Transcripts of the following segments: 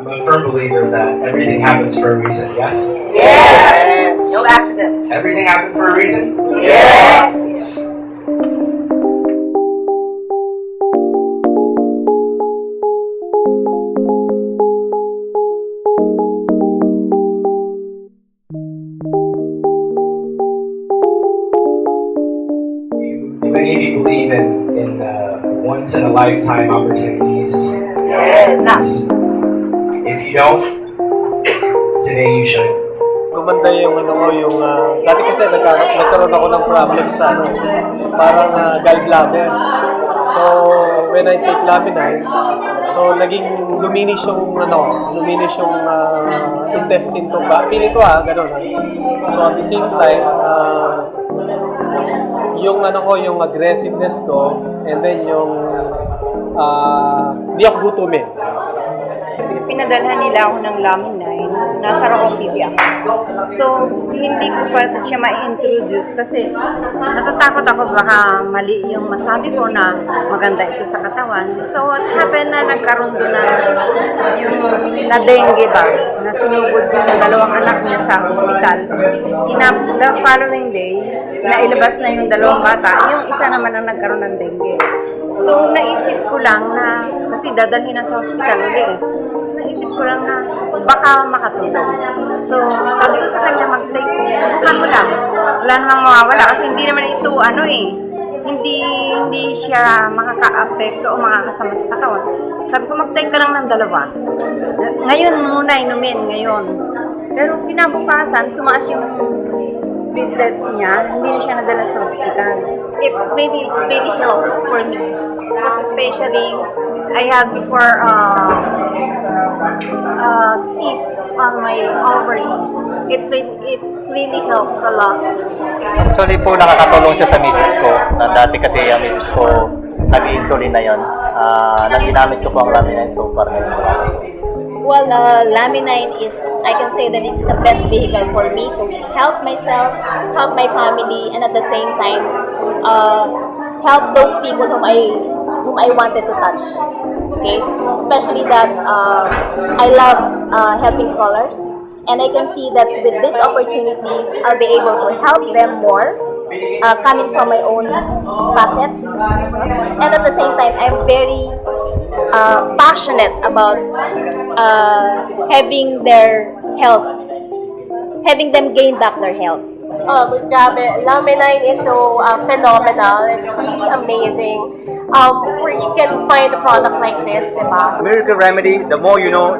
I'm a firm believer that everything happens for a reason, yes? Yes! No accident. Everything happened for a reason? Yes! Do any of you believe in once in a lifetime opportunities? Yes! If you don't, today you should. Gumanda yung dati kasi nagkaroon ako ng problem sa parang gallbladder. So, when I take Laminine, so naging luminis yung intestine ko ba? Pili ko ganun. So, at the same time, yung aggressiveness ko, and then di ako gutumin. Pinadalhan nila ako ng Laminine, nasa Rocco City ako. So, hindi ko pa siya ma-introduce kasi natatakot ako baka mali yung masabi ko na maganda ito sa katawan. So, what happened na nagkaroon doon yung na dengue ba, na sinugod yung dalawang anak niya sa ospital. The following day, nailabas na yung dalawang bata, yung isa naman ang nagkaroon ng dengue. So, naisip ko lang na, kasi dadalhin na sa ospital ulit naisip ko lang na baka makatulong. So, sabi ko sa kanya, mag-take, subukan mo lang. Wala namang mawawala kasi hindi naman ito, hindi siya makaka-apekto o makakasama sa katawan. Sabi ko, mag-take ka lang ng 2. Ngayon muna, inumin, ngayon. Pero kinabukasan, tumaas yung platelets niya, hindi na siya nadala sa hospital. It really helps for me. Because especially, I had before cyst on my ovary. It really helps a lot. Actually po, nakakatulong siya sa misis ko. Dati kasi ang misis ko, nag-insulin na yun. Ginamit ko po ang Laminine so far ngayon. Well, Laminine is, I can say that it's the best vehicle for me to help myself, help my family, and at the same time, help those people whom I wanted to touch. Okay, especially that I love helping scholars, and I can see that with this opportunity, I'll be able to help them more, coming from my own pocket, and at the same time, I'm very passionate about having their health, having them gain back their health. Grabe, Laminine is so phenomenal. It's really amazing. Where you can find a product like this, diba? Miracle remedy, the more you know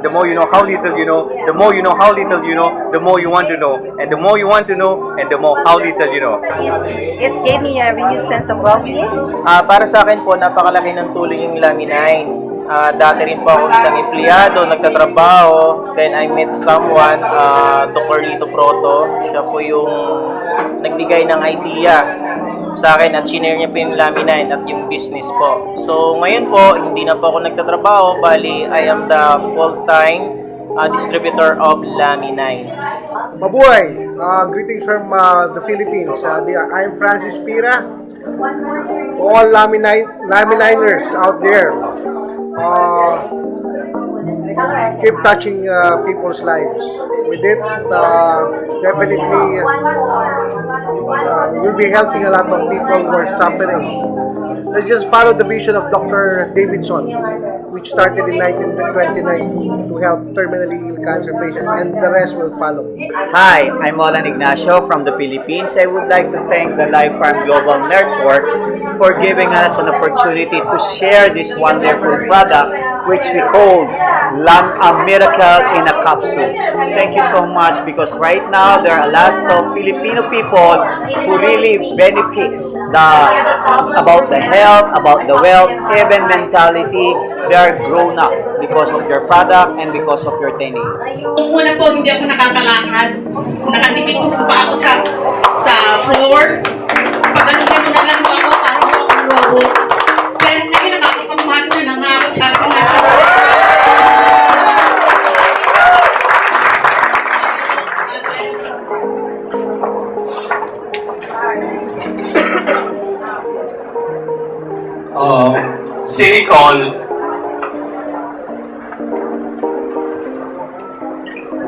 how little you know, the more you know how little you know, the more you want to know, and the more you want to know, and the more how little you know. It gave me a renewed sense of well-being. Para sa akin po, napakalaki ng tulong yung Laminine. Dati rin po ako isang empleyado, nagtatrabaho. Then I met someone, Dr. Lito Proto. Siya po yung nagbigay ng idea sa akin at shinare niya po yung Laminine at yung business po. So ngayon po, hindi na po ako nagtatrabaho. Bali, I am the full-time distributor of Laminine. Mabuhay! Greetings from the Philippines. I'm Francis Pira. All Laminers out there. Keep touching people's lives. With it, definitely we'll be helping a lot of people who are suffering. Let's just follow the vision of Dr. Davidson, which started in 2019 to help terminally ill cancer patients, and the rest will follow. Hi, I'm Olan Ignacio from the Philippines. I would like to thank the Life Farm Global Network for giving us an opportunity to share this wonderful product, which we call a miracle in a capsule. Thank you so much, because right now there are a lot of Filipino people who really benefits about the health, about the wealth, even mentality. They are grown up because of your product and because of your training. Una po, hindi ako nakakalakad. Nakatikit po pa ako sa floor. Pag ano-ano na lang po ako, parang po akong lobo. Pero ngayon nakakapamuhan na na nga ako sa City Hall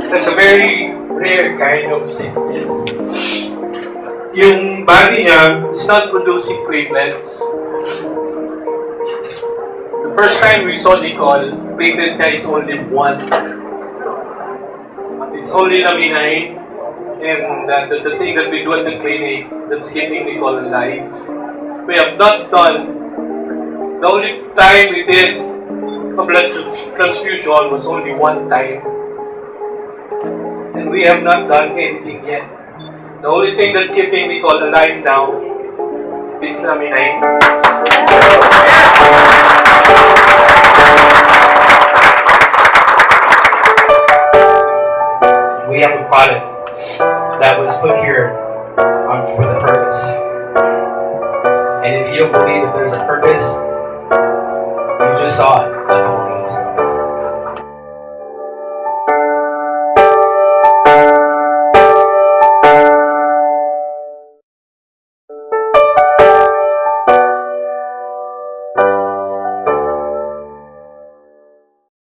That's a very rare kind of sickness. Yung body niya is not producing platelets. The first time we saw Nicole, platelet niya is only 1. It's only laminine, and the thing that we do at the clinic that's keeping Nicole alive. We have not done. The only time we did a blood transfusion was only 1 time. And we have not done anything yet. The only thing that's keeping Nicole alive now is laminine. We have a product that was put here